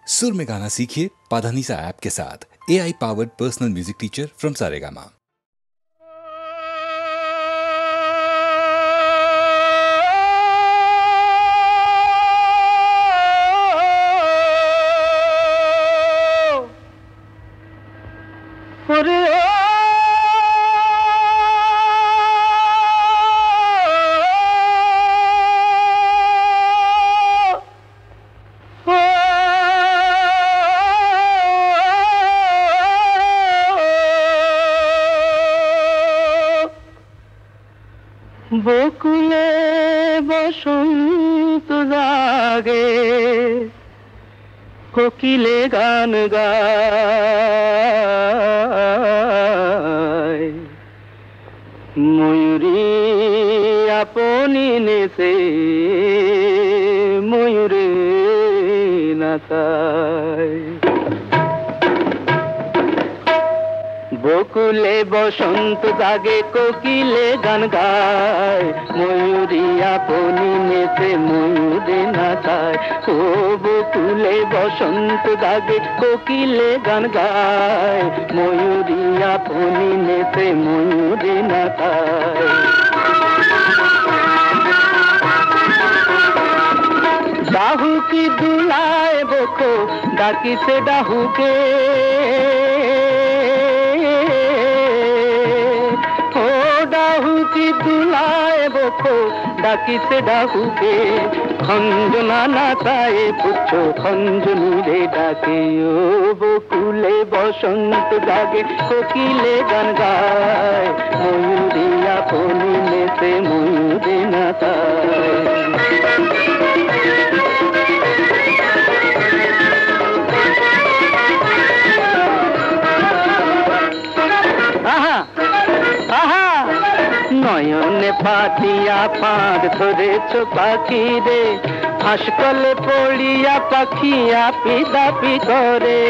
सुर में गाना सीखिए पाधानीसा ऐप के साथ। AI powered personal music teacher from Saregama. বকুলে বসন্ত জাগে, কোকিলে গান গায়, ময়ূরী আপনি নেছে ময়ূরে নাচায়। বকুলে বসন্ত জাগে, কোকিলে গান গায়, ময়ূরী আপনি নেচে ময়ূরে নাচায়। ও বকুলে বসন্ত জাগে, কোকিলে গান গায়, ময়ূরী আপনি নেচে ময়ূরে নাচায়। ডাহুকি দুলায় বকো ডাকিছে ডাহুকে, ডাহুকি দুলায় বকো ডাকিছে ডাহুকে, খঞ্জনা নাচায় পুচ্ছ খঞ্জনি রে ডাকে। ও বকুলে বসন্ত জাগে, কোকিলে গান গায়, ময়ূরী আপনি নেচে ময়ূরে নাচায়। নয়নে পাতিয়া ফাঁদ ধরেছ পাখি রে, হাসকলে পড়িয়া পাখি আপি দাপি করে।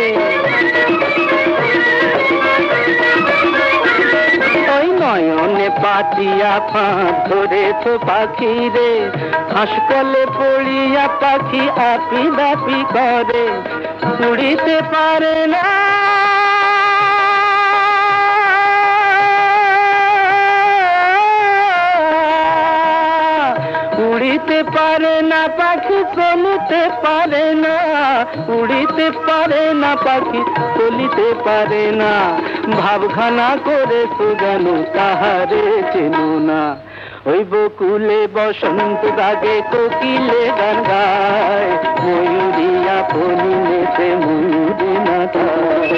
ওই নয়নে পাতিয়া ফাঁদ ধরেছ পাখি রে, হাসকলে পড়িয়া পাখি আপি দাপি করে। উড়িতে পারে না উড়িতে পারে না পাখি, চলিতে পারে না, উড়িতে পারে না পাখি, চলিতে পারে না। ভাবখানা করে সুগান তাহারে চেনো না। ওই বকুলে বসন্ত জাগে, কোকিলে গান গায়, ময়ূরী আপনি নেচে ময়ূরে নাচায়।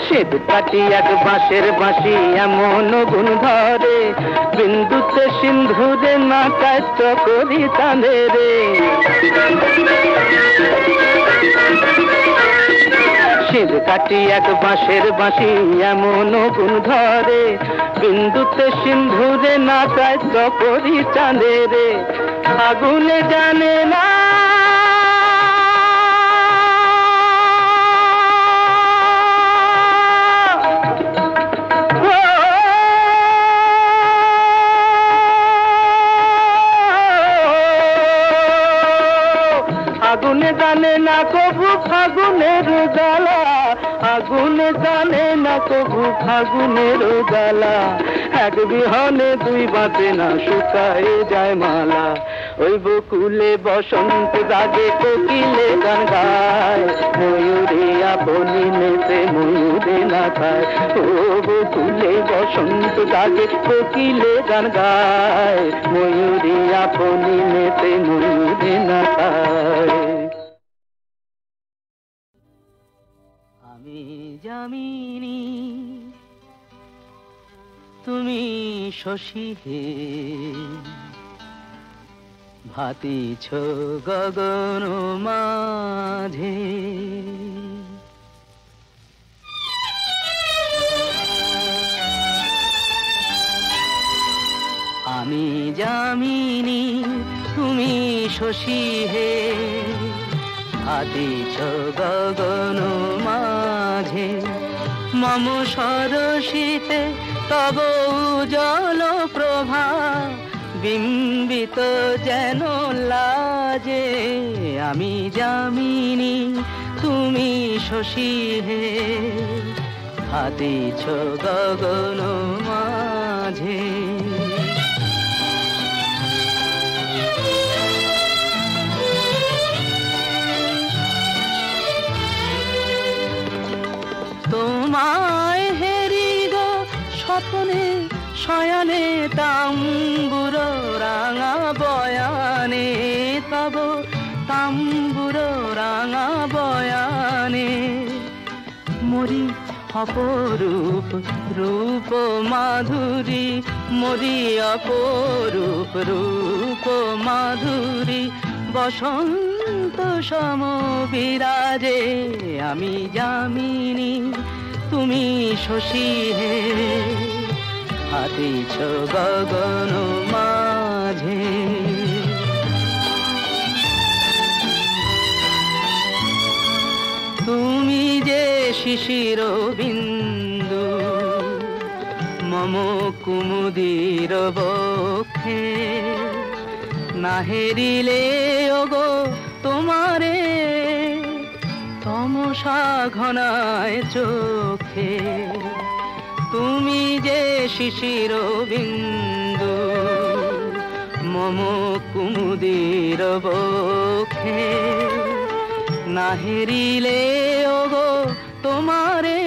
শ্বেত কাটি এক বাঁশের বাঁশি এমন গুণ ধরে, বিন্দুতে সিন্ধুরে নাচায় চকরি চাঁদে রে। শ্বেত কাটি এক বাঁশের বাঁশি এমন গুণ ধরে, বিন্দুতে সিন্ধুরে নাচায় চকরি চাঁদে রে। আগুনে জানে না আগুনে জানে না কবু ফাগুনের জ্বালা, আগুনে জানে না কবু ফাগুনের জ্বালা। এক বিহনে দুই বাঁচে না, শুকায় যায় মালা। ওই বকুলে বসন্ত জাগে, কোকিলে গান গায়, ময়ূরী আপনি নেচে ময়ূরে নাচায়। ও বকুলে বসন্ত জাগে, কোকিলে গান গায়, ময়ূরী আপনি নেচে ময়ূরে নাচায়। আমি যামিনী তুমি শশী হে, ভাতিছ গগন মাঝে। আমি যামিনী তুমি শশী হে, ভাতিছ গগন মাঝে। মম সরসিতে তব উজ্জ্বল প্রভা বিম্বিত যেন লাজে আমি যামিনী তুমি শশী হে হাতিছ গগন মাঝে তোমায় হেরি গো স্বপ্নে শয়নে তাম্বুর রাঙা বয়ানে তব তাম্বুর রাঙা বয়ানে মরি অপরূপ রূপ মাধুরী মরি অপরূপ রূপ মাধুরী বসন্ত সম বিরাজে আমি যামিনী তুমি শশী হে হাতিছ গগন মাঝে তুমি যে শিশির বিন্দু মম কুমুদির বক্ষে না হেরিলে ওগো তোমারে তমসা ঘনায় চোখে তুমি যে শিশির বিন্দু মম কুমুদির বক্ষে না হেরিলে ওগো তোমারে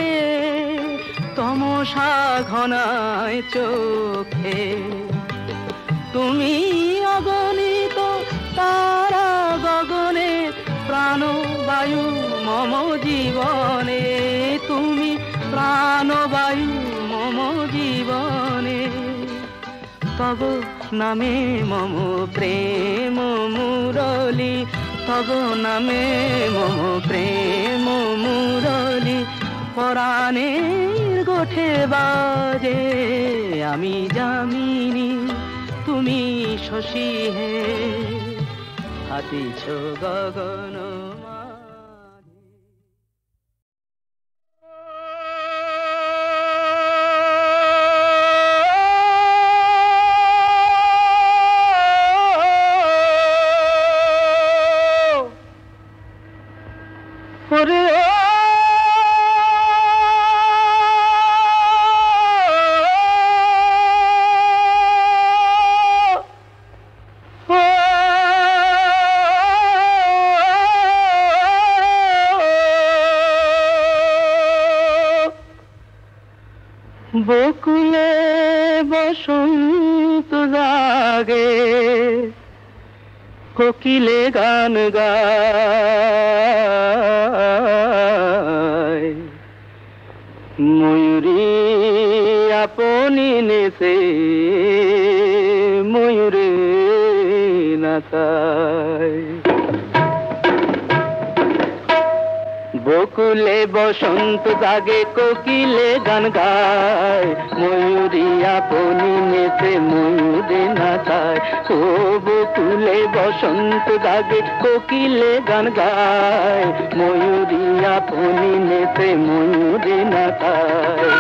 তমসা ঘনায় চোখে তুমি অগণিত তারা গগনে প্রাণবায়ু মম জীবনে তুমি প্রাণবায়ু মম জীবনে তব নামে মম প্রেম মুরলী তব নামে মম প্রেম মুরলী পরাণের গোঠে বাজে আমি যামিনী তুমি শশী হে হাতিছ গগন বকুলে বসন্ত জাগে কোকিলে গান গায় ময়ূরী আপনি নেছে ময়ূরে নাচায় বকুলে বসন্ত জাগে কোকিলে গান গায় ময়ূরী আপনি নেচে ময়ূরে নাচায় ও বকুলে বসন্ত জাগে কোকিলে গান গায় ময়ূরী আপনি নেচে ময়ূরে নাচায়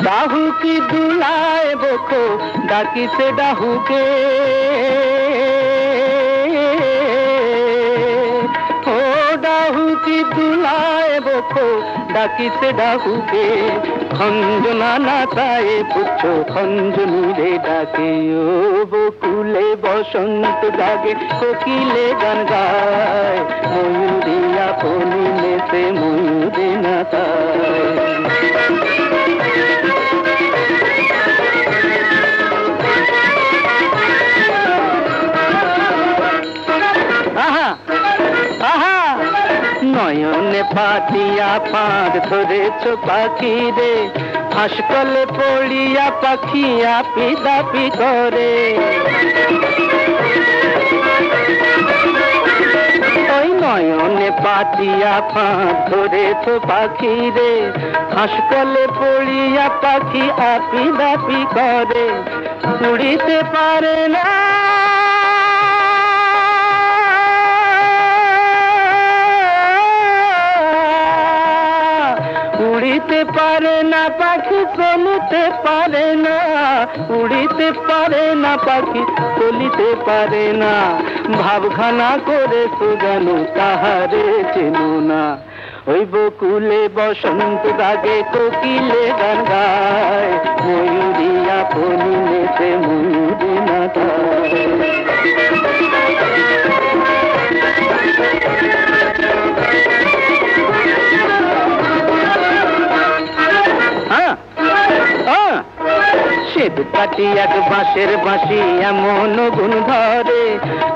ডাহুকি দুলায় বকো ডাকিছে ডাহুকে ডাহুকি দুলায় বকো ডাকিছে ডাহুকে খঞ্জনা নাচায় পুচ্ছ খঞ্জনীরে ডাকে ও বকুলে বসন্ত জাগে কোকিলে গান গায় ময়ূরী আপনি নেচে ময়ূরে নাচায় নয়নে পাতিয়া ফাঁদ ধরেছ পাখি রে হাসকলে পড়িয়া পাখি আপি দাপি করে ওই নয়নে পাতিয়া ফাঁদ ধরেছ পাখি রে হাসকলে পড়িয়া পাখি আপি দাপি করে উড়িতে পারে না উড়িতে পারে না পাখি চলিতে পারে না, উড়িতে পারে না পাখি চলিতে পারে না, ভাবখানা করে সুজান তাহারে চেনো না। ওই বকুলে বসন্ত রাগে কোকিলে গান গায়, ময়ূরী আপনি নেতে ময়ূরী না শ্বেত কাটি এক বাঁশের বাঁশি এমন গুণ ধরে,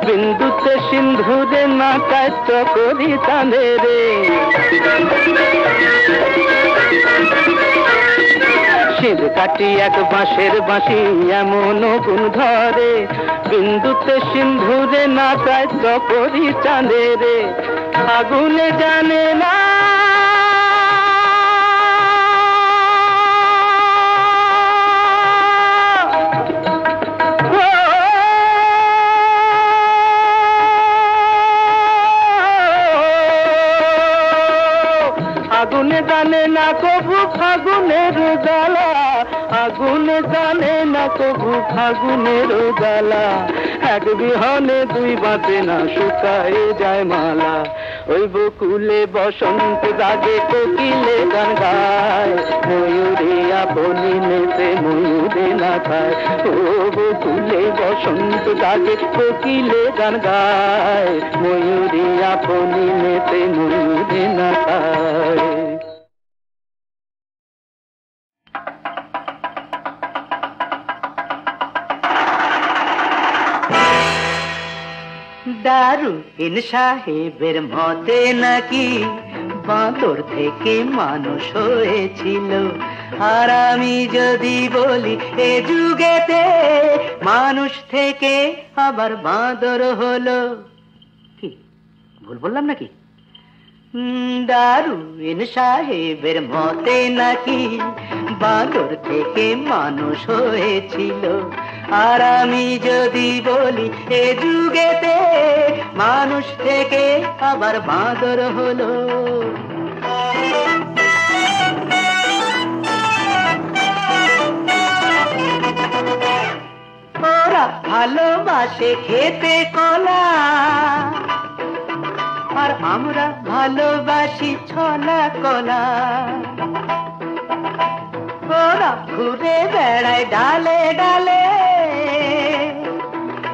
বিন্দুতে সিন্ধুরে না কাট্য করি তাঁদে রে। শ্বেত কাটি এক বাঁশের বাঁশি এমন গুণ ধরে, বিন্দুতে সিন্ধুরে না কাট্য করি চাঁদে রে। আগুনে জানে না আগুনে জানে না কবু ফাগুনের জ্বালা, আগুনে জানে না কবু ফাগুনের জ্বালা, এক বিহনে দুই বাঁচে না শুকায় যায় মালা। ওই বকুলে বসন্ত রাগে কোকিলে গান গায়, ময়ূরী আপনি নেতে ময়ূরে না খায়। ও বকুলে বসন্ত রাগে কোকিলে গান গায়, ময়ূরী আপনি নেতে ময়ূরে না খায়। দারুইন সাহেবের মতে নাকি বাঁদর থেকে মানুষ হয়েছিল, আর আমি যদি বলি এ যুগেতে মানুষ থেকে আবার বাঁদর হলো, কি ভুল বললাম নাকি? দারুইন সাহেবের মতে নাকি বাঁদর থেকে মানুষ হয়েছিল, আর আমি যদি বলি এ যুগেতে মানুষ থেকে আবার বাঁদর হলো। ওরা ভালোবাসে খেতে কলা, আর আমরা ভালোবাসি ছলা কলা। ওরা ঘুরে বেড়ায় ডালে ডালে,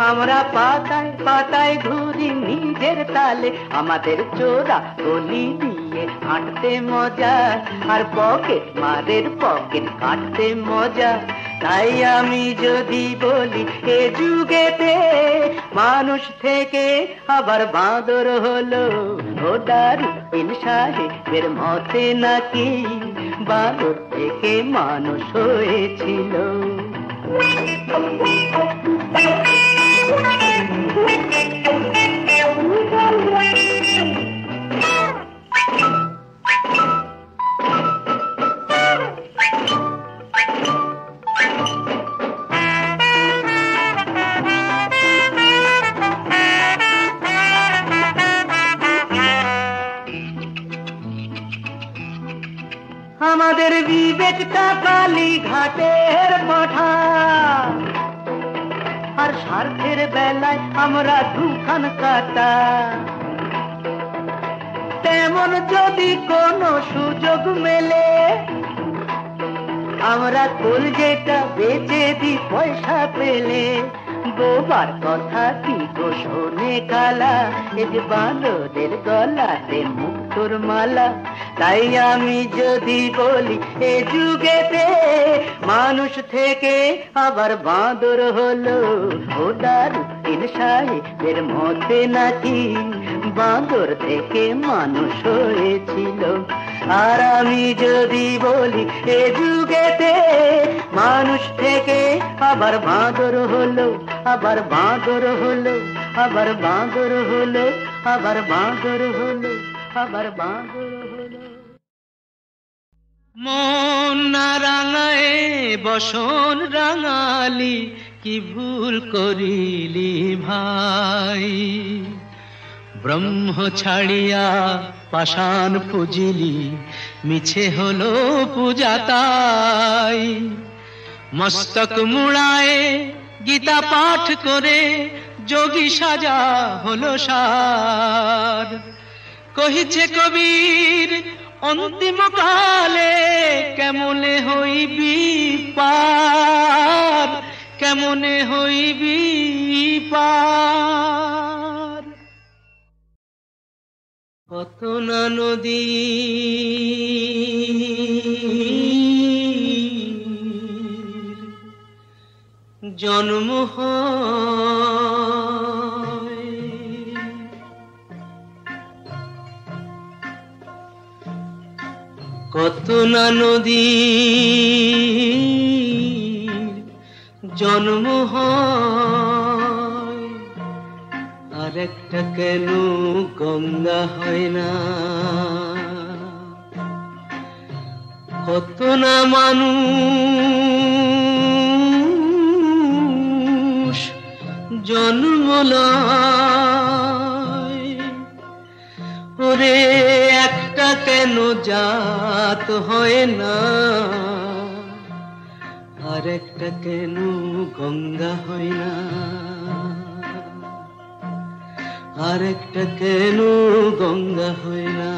আমরা পাতায় পাতায় ঘুরি নিজের তালে। আমাদের চোরা গলি দিয়ে হাঁটতে মজা, আর পকেট মারের পকেট কাটতে মজা। তাই আমি যদি বলি এ যুগেতে মানুষ থেকে আবার বাঁদর হলো, ও দারুইন সাহেবের মতে নাকি বাঁদর থেকে মানুষ হয়েছিল। আমাদের বিবেকটা কালী ঘাটের পাঠা, আর স্বার্থের বেলায় আমরা দুখান কাটা। তেমন যদি কোনো সুযোগ মেলে, আমরা কলজেটা বেচে দিই পয়সা পেলে। বোবার কথা কি গো শোনে কালা, এ যে বাঁদরের গলাতে মুক্তোর মালা। তাই আমি যদি বলি এ যুগেতে মানুষ থেকে আবার বাঁদর হলো, ও দারুইন সাহেবের মতে নাকি বাঁদর থেকে মানুষ হয়েছিল। আর আমি যদি বলি এ যুগেতে মানুষ থেকে আবার বাঁদর হলো, আবার বাঁদর হলো, আবার বাঁদর হলো, আবার বাঁদর হলো, আবার বাঁদর হলো। মন না রাঙায় বসন রাঙালি, কি ভুল করিলি ভাই। ব্রহ্ম ছাড়িয়া পাষাণ পুজিলি মিছে হলো পূজা তাই মস্তক মুড়ায় গীতা পাঠ করে যোগী সাজা হলো সার কহিছে কবির অন্তিম কালে কেমনে হইবি পার কেমনে হইবি পার কত না নদী জন্ম হয় কত না নদী জন্ম হয় আর একটা কেন গঙ্গা হয় না কত না মানুষ জন্ম লয় ওরে একটা কেন জাত হয় না আর একটা কেন গঙ্গা হয় না আর একটা কেন গঙ্গা হয় না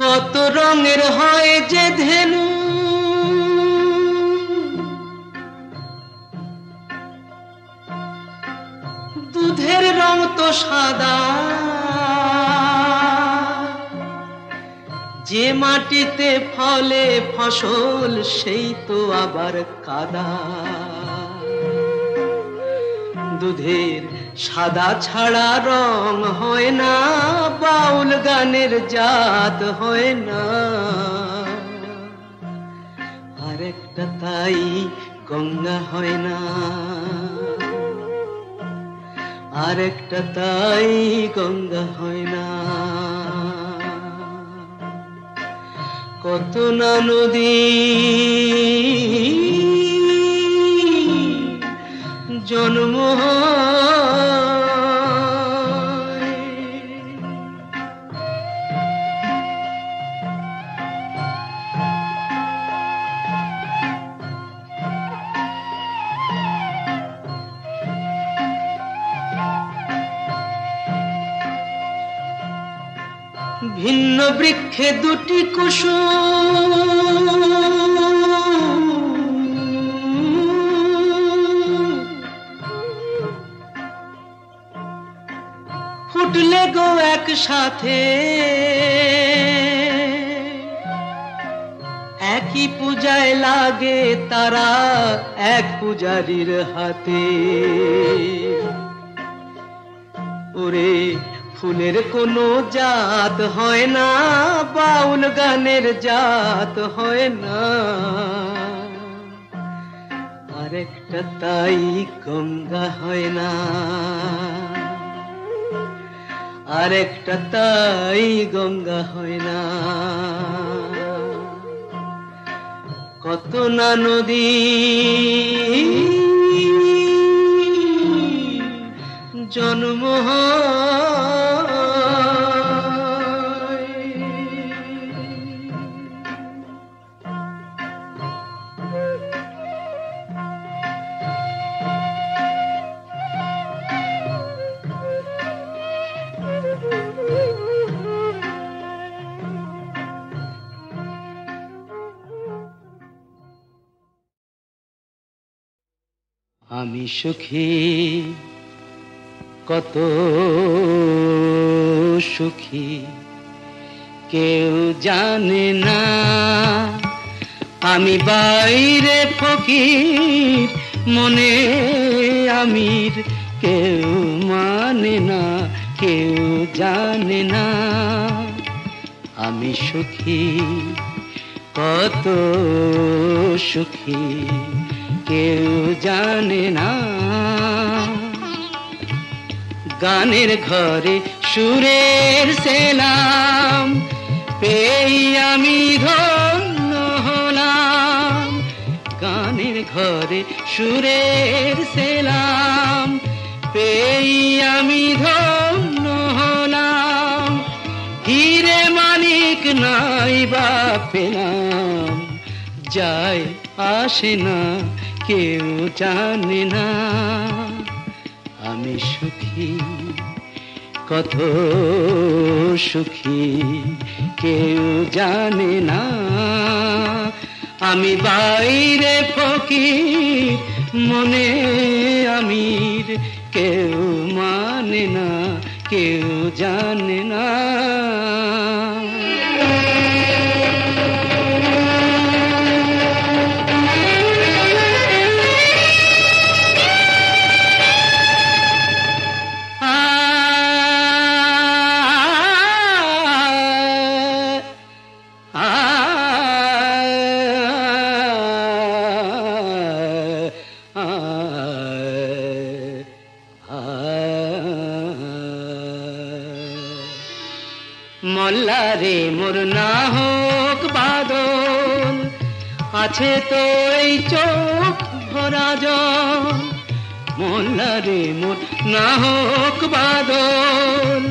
কত রঙের হয় যে ধেনু দুধের রং তো সাদা যে মাটিতে ফলে ফসল সেই তো আবার কাদা দুধের সাদা ছাড়া রং হয় না বাউল গানের জাত হয় না আরেকটা তাই গঙ্গা হয় না আরেকটা তাই গঙ্গা হয় না কত না নদী জন্ম ভিন্ন বৃক্ষে দুটি কুসুম ফুটলে গো একসাথে একই পূজায় লাগে তারা এক পূজারীর হাতে ওরে ফুলের কোনো জাত হয় না বাউল গানের জাত হয় না আরেকটা তাই গঙ্গা হয় না আরেকটা তাই গঙ্গা হয় না কত না নদী জন্ম আমি সুখী কত সুখী কেউ জানে না আমি বাইরে ফকির মনে আমির কেউ মানে না কেউ জানে না আমি সুখী কত সুখী কেউ জানে না গানের ঘরে সুরের সেলাম পেয়ে আমি ধন্য হলাম। গানের ঘরে সুরের সেলাম পেয়ে আমি ধন্য হলাম। হীরে মানিক নাই বা পেলাম, যায় আসে না কেউ জানে না। আমি সুখী, কত সুখী কেউ জানে না। আমি বাইরে ফকির, মনে আমির, কেউ মানে না, কেউ জানে না। মোল্লারে মোর না হোক বাদল, আছে তো এই চোখ ভরা জল। মোল্লারে মোর না হোক বাদল,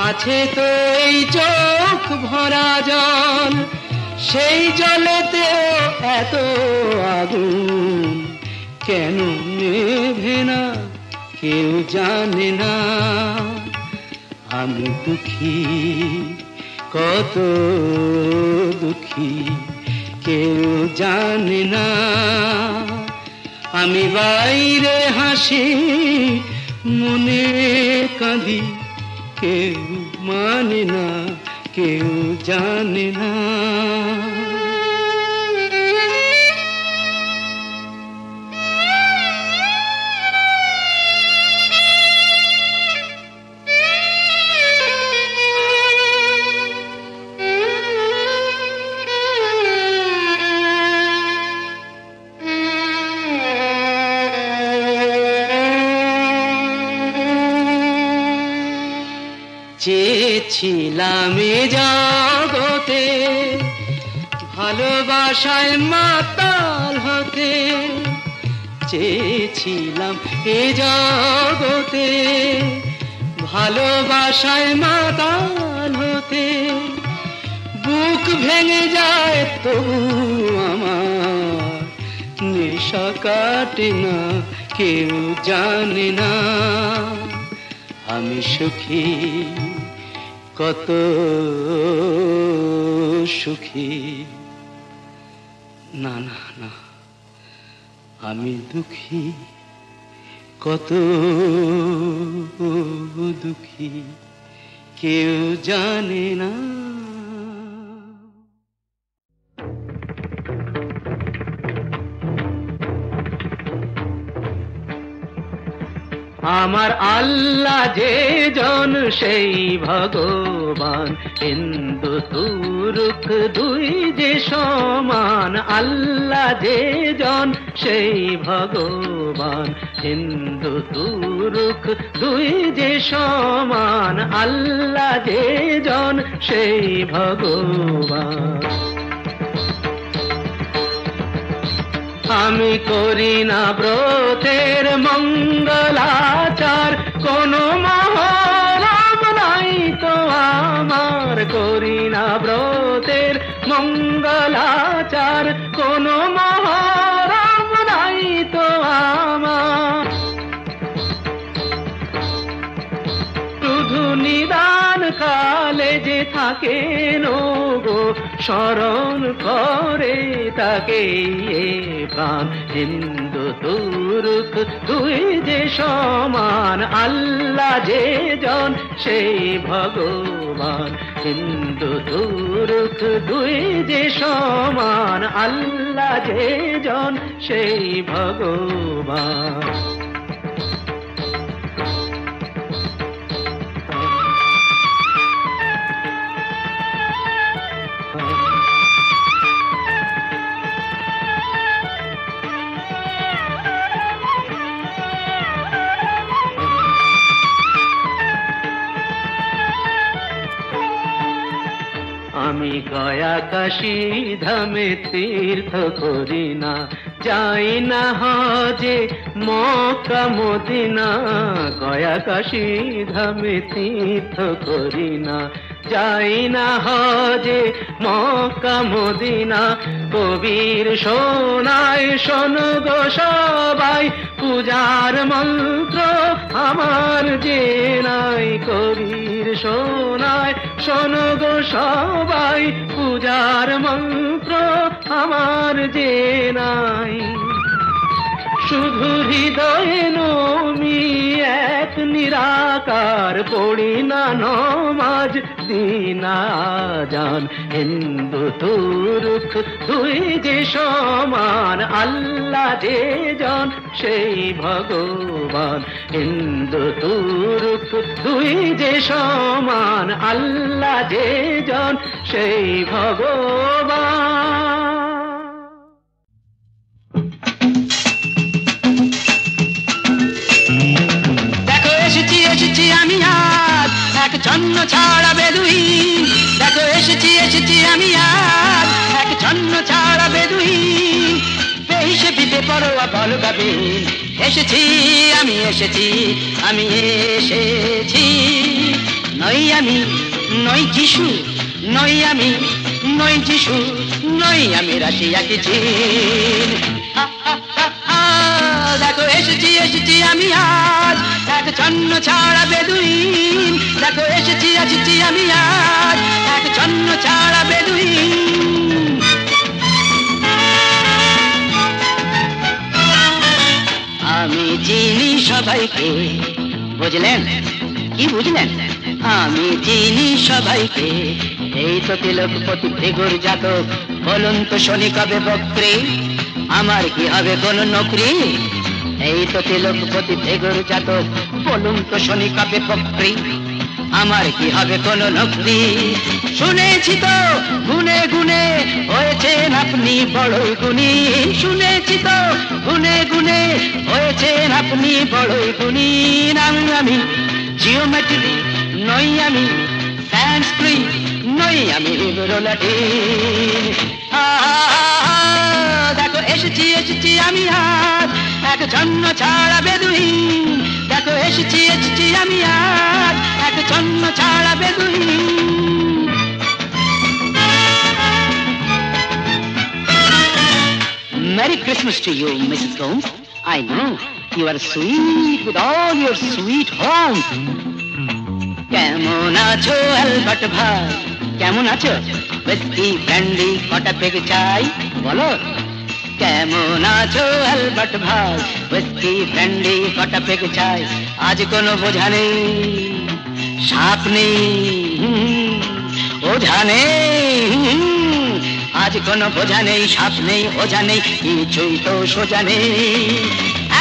আছে তো এই চোখ ভরা জল। সেই জলেতেও এত আগুন, কেন নেভে না কেউ জানে না। আমি দুঃখী, কত দুঃখী কেউ জানে না। আমি বাইরে হাসি, মনে কাঁদি, কেউ মানে না, কেউ জানে না। চেয়েছিলাম এ জগতে ভালোবাসায় মাতাল হতে। চেয়েছিলাম এ জগতে ভালোবাসায় মাতাল হতে। বুক ভেঙে যায় তবু আমার নেশা কাটে না, কেউ জানে না। আমি সুখী, কত সুখী, না না না আমি দুঃখী, কত দুঃখী কেউ জানে না। আমার আল্লাহ যে জন সেই ভগবান, হিন্দু তুরুক দুই যে সমান। আল্লাহ যে জন সেই ভগবান, হিন্দু তুরুক দুই যে সমান। আল্লাহ যে জন সেই ভগবান। আমি করি না ব্রতের মঙ্গলাচার, কোনো মহরম নাই তো আমার। করি না ব্রতের মঙ্গলাচার, কোনো মহরম নাই তো আমার। শুধু নিদান কালে যে থাকে গো, স্মরণ করে তাকে প্রাণ। হিন্দু তুরুক দুই যে সমান, আল্লাহ যে জন সেই ভগবান। হিন্দু তুরুক দুই যে সমান, আল্লাহ যে জন সেই ভগবান। আমি গয়া কাশী ধামে তীর্থ করি না, যাই না হজে মক্কা মদিনা। গয়া কাশী ধামে তীর্থ করি না, যাই না হজে মক্কা মদিনা। কবির শোনায় শোনো গো সবাই, পূজার মন্ত্র আমার যে নাই। কবির শোনায় শোনো গো সবাই, পূজার মন্ত্র আমার যে নাই। শুধু হৃদয়ে নমি এক নিরাকার, পড়ি না নমাজ দিনা জান। হিন্দু তুর্ক দুই যে সমান, আল্লাহ যে জন সেই ভগবান। হিন্দু তুর্ক দুই যে সমান, আল্লাহ যে জন সেই ভগবান। এসেছি আমি আজ এক ছন্ন ছাড়া বেদুইন। দেখো এসেছি আমি আজ এক ছন্ন ছাড়া বেদুইন। বেহিসে বিদে পরোয়া বল গাবিন। এসেছি আমি এসেছি নই আমি নই যিশু, নই আমি নই যিশু, নই আমি রাশিয়া কি চীন। দেখো এসেছি আমি আজ এক ছন্ন ছাড়া বেদুইন। দেখো এসেছি আমি আজ এক ছন্ন ছাড়া বেদুইন। আমি চিনি সবাইকে, বুঝলেন কি বুঝলেন? আমি চিনি সবাইকে। এই তো তিলকপতি ফিগুর জাতক, বলুন তো শনি কবে বক্রে, আমার কি হবে কোন নকরি? এই তো তিলকপতি ফিগুর জাতক, বলুন তো শনি কবে বক্রে, আমার কি হবে কোন নকরি? শুনেছি তো গুনে গুনে হয়েছেন আপনি বড়ই গুণী। শুনেছি তো গুনে গুনে হয়েছেন আপনি বড়ই গুণী। আমি জিওমেট্রি নই, আমি সংস্কৃত নই, আমি লাটিন। দেখো এসেছি আমি আজ এক ছন্ন ছাড়া বেদুইন। দেখো এসেছি আমি আজ এক ছন্ন ছাড়া বেদুইন। Merry Christmas to you, Mrs. Gomes. I know you are sweet with all your sweet home. কেমন আছো অ্যালবার্ট ভাই, কেমন আছো? বেস্টি ফ্রেন্ডলি কটা পেগ চাই বলো। কেমন আছো অ্যালবার্ট ভাই, বেস্টি ফ্রেন্ডলি কটা পেগ চাই। আজ কোনো বোঝা নেই, সাপ নেই, ওঝা নেই। আজ কোনো বোঝা নেই, সাপ নেই, ওঝা নেই, কিছুই তো সোজা নেই।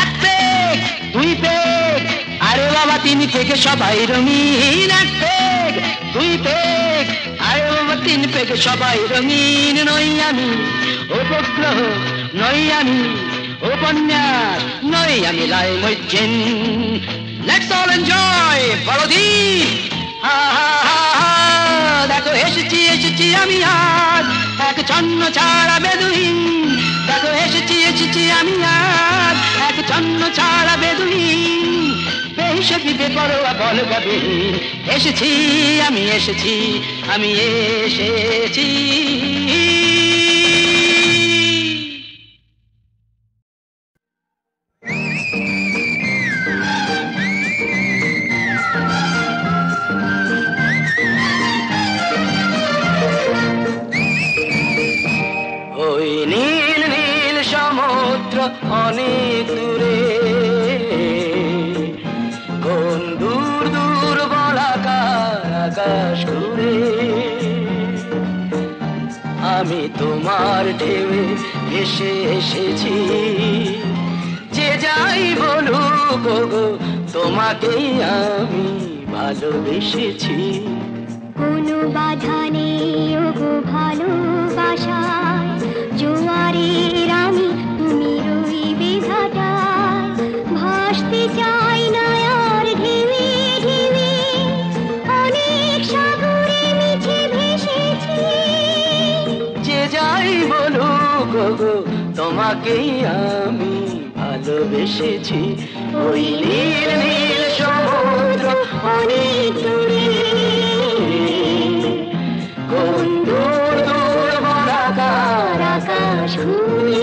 এক পেগ দুই পেগ, আরে বাবা তিন পেগে সবাই রঙিন। এক পেগ দুই পেগ, আরে বাবা তিন পেগে সবাই রঙিন। নই আমি উপগ্রহ, নই আমি উপন্যাস, নই আমি লাই মজ্জিন। লেটস অল এনজয় বড়দিন। দেখো এসেছি আমি আজ এক ছন্ন ছাড়া বেদুইন। দেখো এসেছি আমি আজ এক ছন্ন ছাড়া বেদুইন। বেহিসে বিদে পরোয়া বল গাবিন। এসেছি আমি এসেছি। ওই নীল নীল সমুদ্র অনেক দূরে, কোন দূর দূর বলাকার আকাশ ঘুরে। আমি তোমার ঢেউয়ে ভেসে এসেছি, যে যাই বলুক গো তোমাকেই আমি ভালোবেসেছি। কোনো বাধা নেই ওগো ভালোবাসায়, জোয়ারের আমি তুমি রইবে ভাটায়। ভাসতে চাই না আর ঢেউয়ে ঢেউয়ে, অনেক সাগরে মিছে ভেসেছি। তোমাকেই আমি ভালোবেসেছি। ওই নীল নীল সমুদ্র অনেক দূরে, কোন দূর দূর বলাকার আকাশ ঘুরে।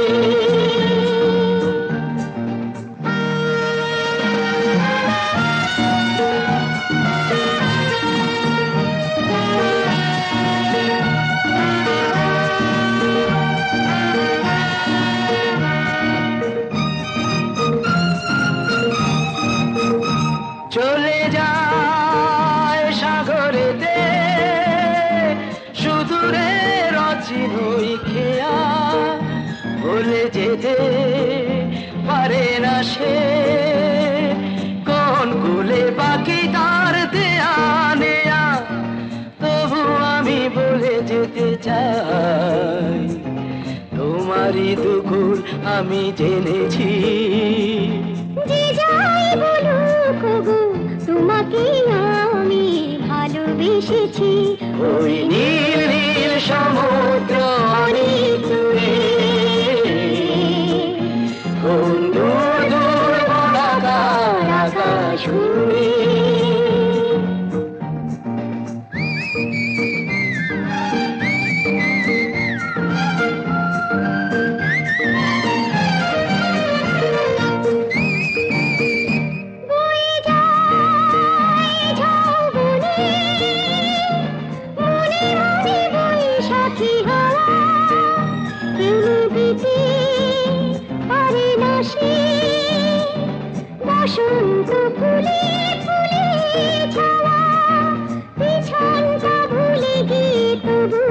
চলে যায় সাগরেতে সুদূরে রচিনই খেয়া, ভুলে যেতে পারে না সে কোন কুলে বাকি তার দেয়া নেয়া। তবু আমি বলে যেতে চাই তোমারই দুকুল আমি জেনেছি। যে যাই বলুক গো তোমাকে আমি ভালোবেসেছি। ওই নীল নীল সমুদ্র অনেক দূরে, কোন দূর দূর বলাকার আকাশ ঘুরে। বসন্ত ফুলে ফুলে ছাওয়া পিছনটা ভুলে গিয়ে তবু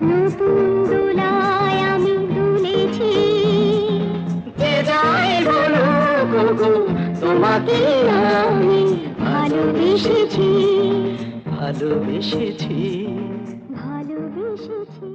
নতুন দোলায় আমি দুলেছি। যে যাই বলুক গো তোমাকে আমি ভালোবেসেছি, ভালোবেসেছি। ভালোবেসেছি।